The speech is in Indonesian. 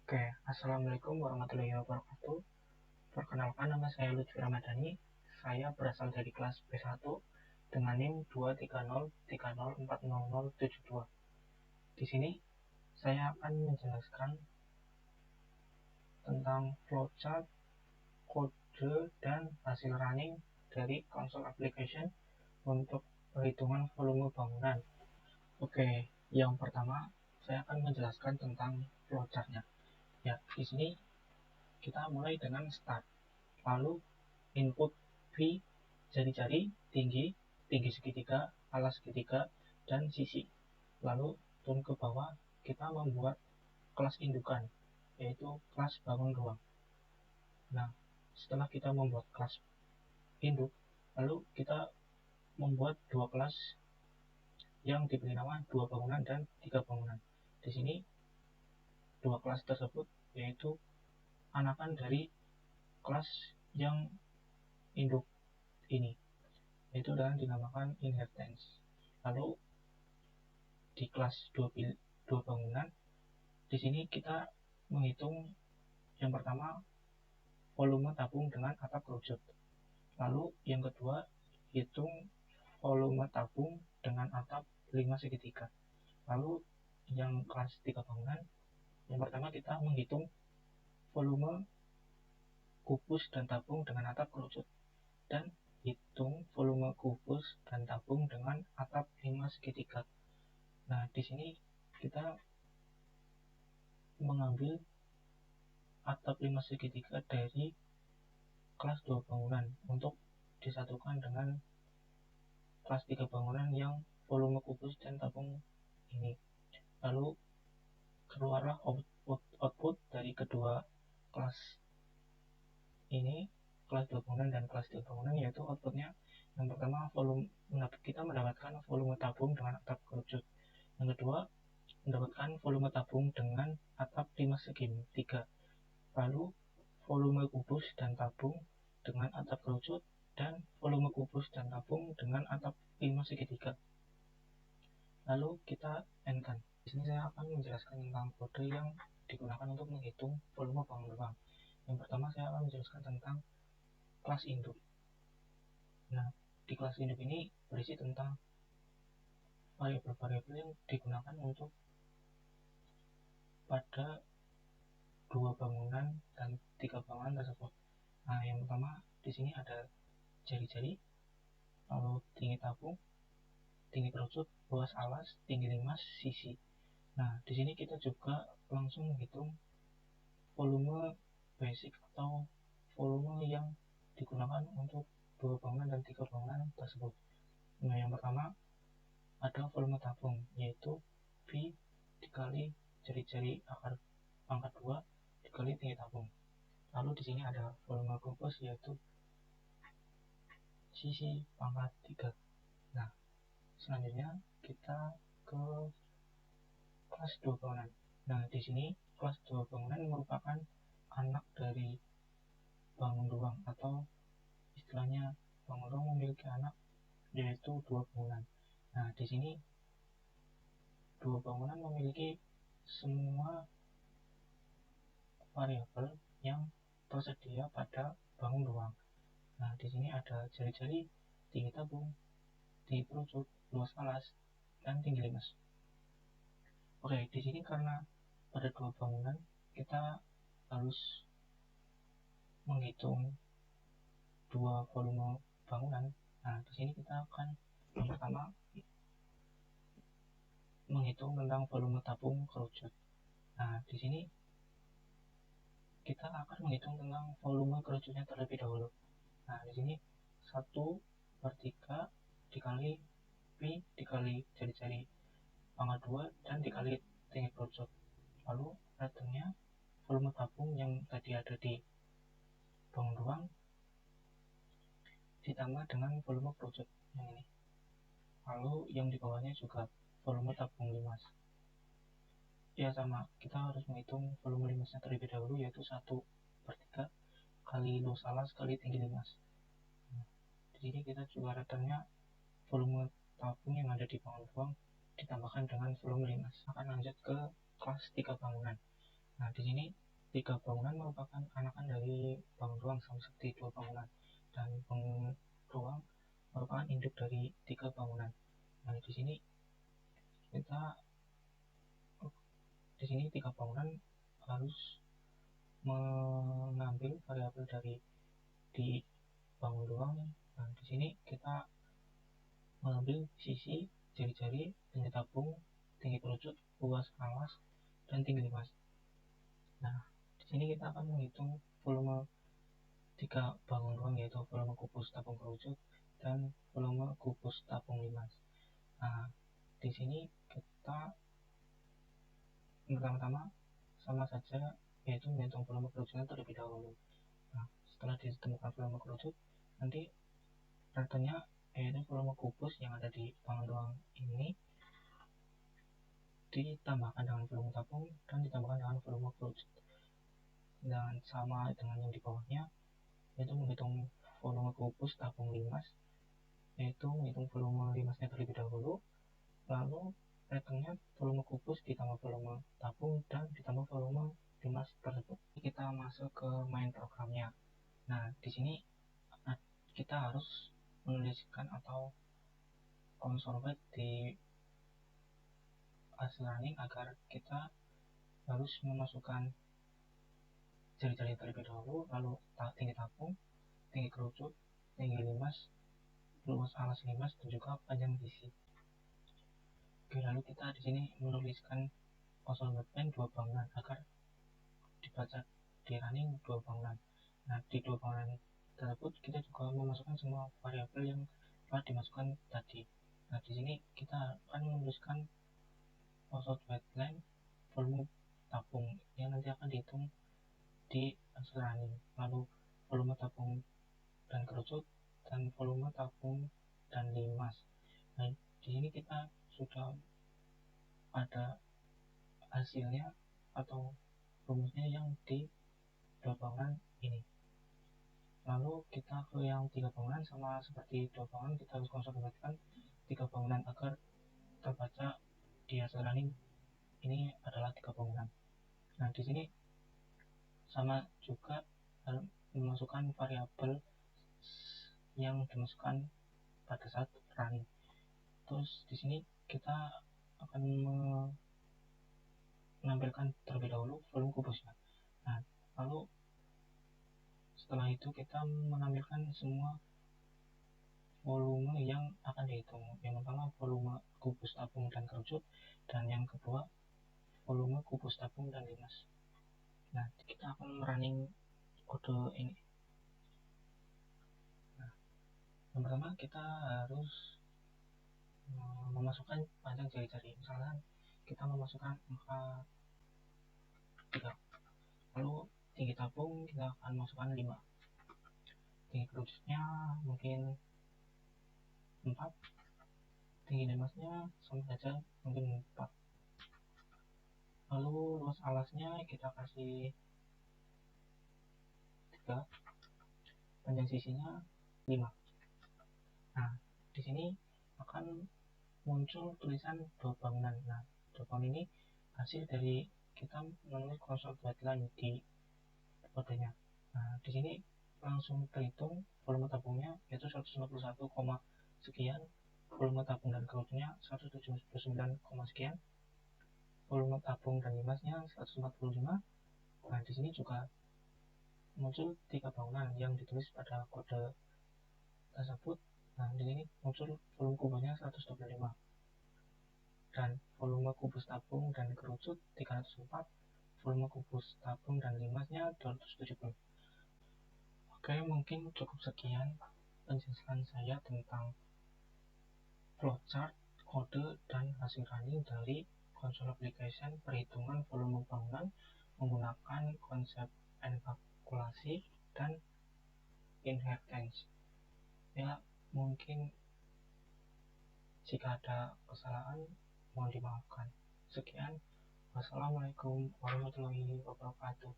Oke, Assalamualaikum warahmatullahi wabarakatuh. Perkenalkan, nama saya Lutfi Ramadhani. Saya berasal dari kelas B1 dengan NIM 230304072. Di sini saya akan menjelaskan tentang flowchart, kode, dan hasil running dari console application untuk perhitungan volume bangunan. Oke, yang pertama saya akan menjelaskan tentang flowchartnya. Ya, di sini kita mulai dengan start. Lalu input V, jari-jari, tinggi, tinggi segitiga, alas segitiga, dan sisi. Lalu turun ke bawah, kita membuat kelas indukan, yaitu kelas bangun ruang. Nah, setelah kita membuat kelas induk, lalu kita membuat dua kelas yang diberi nama 2 bangunan dan 3 bangunan. Di sini dua kelas tersebut yaitu anakan dari kelas yang induk ini, yaitu dengan dinamakan inheritance. Lalu di kelas 2 bangunan, di sini kita menghitung yang pertama volume tabung dengan atap kerucut. Lalu yang kedua hitung volume tabung dengan atap 5 segitiga. Lalu yang kelas 3 bangunan, yang pertama kita menghitung volume kubus dan tabung dengan atap kerucut, dan hitung volume kubus dan tabung dengan atap 5 segitiga. Nah, di sini kita mengambil atap 5 segitiga dari kelas 2 bangunan untuk disatukan dengan kelas 3 bangunan yang volume kubus dan tabung ini. Lalu keluarlah output dari kedua kelas ini, kelas 2 bangunan dan kelas 3 bangunan, yaitu outputnya yang pertama kita mendapatkan volume tabung dengan atap kerucut. Yang kedua mendapatkan volume tabung dengan atap 5 segitiga. Lalu volume kubus dan tabung dengan atap kerucut, dan volume kubus dan tabung dengan atap 5 segitiga. Lalu kita end-kan. Di sini saya akan menjelaskan tentang kode yang digunakan untuk menghitung volume bangun ruang. Yang pertama saya akan menjelaskan tentang kelas induk. Nah, di kelas induk ini berisi tentang variabel-variabel yang digunakan untuk pada 2 bangunan dan 3 bangunan tersebut. Nah, yang pertama di sini ada jari-jari, lalu tinggi tabung, tinggi kerucut, luas alas, tinggi limas, sisi. Nah, di sini kita juga langsung menghitung volume basic atau volume yang digunakan untuk 2 bangunan dan 3 bangunan tersebut. Nah, yang pertama ada volume tabung, yaitu V dikali jari-jari akar pangkat 2 dikali tinggi tabung. Lalu di sini ada volume kubus, yaitu sisi pangkat 3. Nah, selanjutnya kita ke kelas 2 bangunan. Nah, di sini kelas 2 bangunan merupakan anak dari bangun ruang, atau istilahnya bangun ruang memiliki anak, yaitu 2 bangunan. Nah, di sini 2 bangunan memiliki semua variabel yang tersedia pada bangun ruang. Nah, di sini ada jari-jari, tinggi tabung, tinggi kerucut, luas alas, dan tinggi limas. Oke, di sini karena pada 2 bangunan kita harus menghitung 2 volume bangunan. Nah, di sini kita akan yang pertama menghitung tentang volume tabung kerucut. Nah, di sini kita akan menghitung tentang volume kerucutnya terlebih dahulu. Nah, di sini 1/3 dikali P dikali jari-jari pangkat 2 dan dikali tinggi kerucut. Lalu returnnya volume tabung yang tadi ada di bangun ruang ditambah dengan volume kerucut yang ini. Lalu yang di bawahnya juga volume tabung limas. Ya, sama, kita harus menghitung volume limasnya terlebih dahulu, yaitu 1/3 kali luas alas kali tinggi limas. Nah, di sini kita juga returnnya volume tabung yang ada di bangun ruang ditambahkan dengan volume limas. Akan lanjut ke kelas 3 bangunan. Nah, di sini 3 bangunan merupakan anakan dari bangun ruang sama seperti 2 bangunan, dan bangun ruang merupakan induk dari 3 bangunan. Nah, kita di sini 3 bangunan harus mengambil variabel dari di bangun ruang. Nah, di sini kita mengambil sisi, jari-jari, tinggi tabung, tinggi kerucut, luas alas, dan tinggi limas. Nah, di sini kita akan menghitung volume 3 bangun ruang, yaitu volume kubus tabung kerucut dan volume kubus tabung limas. Nah, di sini kita pertama-tama sama saja, yaitu menghitung volume kerucutnya terlebih dahulu. Nah, setelah ditemukan volume kerucut, nanti ratenya yaitu volume kubus yang ada di bangun ruang ini ditambahkan dengan volume tabung dan ditambahkan dengan volume kerucut, dan sama dengan yang di bawahnya, yaitu menghitung volume kubus tabung limas, yaitu menghitung volume limasnya terlebih dahulu, lalu ratenya volume kubus ditambah volume tabung dan ditambah volume limas tersebut. Kita masuk ke main programnya. Nah, di sini kita harus menuliskan atau consolidate di hasil running agar kita harus memasukkan jari-jari terlebih dahulu, lalu tinggi tabung, tinggi kerucut, tinggi limas, luas alas limas, dan juga panjang sisi. Oke, lalu kita di sini menuliskan consolidate pen 2 bangunan agar dibaca di running 2 bangunan. Nah, di 2 bangunan tersebut kita juga memasukkan semua variabel yang telah dimasukkan tadi. Nah, di sini kita akan menuliskan household wetland volume tabung yang nanti akan dihitung di hasil running, lalu volume tabung dan kerucut, dan volume tabung dan limas. Nah, di sini kita sudah ada hasilnya atau rumusnya yang di 2 bangunan ini. Lalu kita ke yang 3 bangunan, sama seperti 2 bangunan kita harus konsolidasikan 3 bangunan agar terbaca di hasil running ini adalah 3 bangunan. Nah, di sini sama juga memasukkan variabel yang dimasukkan pada saat running. Terus di sini kita akan menampilkan terlebih dahulu volume kubusnya. Nah, lalu setelah itu kita menampilkan semua volume yang akan dihitung. Yang pertama volume kubus tabung dan kerucut, dan yang kedua volume kubus tabung dan limas. Nah, kita akan running kode ini. Nah, yang pertama kita harus memasukkan panjang jari-jari. Misalkan kita memasukkan angka 3, lalu tinggi tabung kita akan masukkan 5, tinggi kerucutnya mungkin 4, tinggi limasnya sama saja mungkin 4, lalu luas alasnya kita kasih 3, panjang sisinya 5. Nah, di sini akan muncul tulisan 2 bangunan. Nah, 2 bangunan ini hasil dari kita menulis consolidate line di kodenya. Nah, di sini langsung terhitung volume tabungnya yaitu 151, sekian, volume tabung dan kerucutnya 179, sekian, volume tabung dan limasnya 145. Nah, di sini juga muncul 3 bangunan yang ditulis pada kode tersebut. Nah, di sini muncul volume kubusnya 125 dan volume kubus tabung dan kerucut 304, volume kubus tabung dan limasnya 270. Oke, mungkin cukup sekian penjelasan saya tentang flowchart, kode, dan hasil running dari console application perhitungan volume bangunan menggunakan konsep evakuasi dan inheritance. Ya, mungkin jika ada kesalahan mohon dimaafkan. Sekian, wassalamualaikum warahmatullahi wabarakatuh.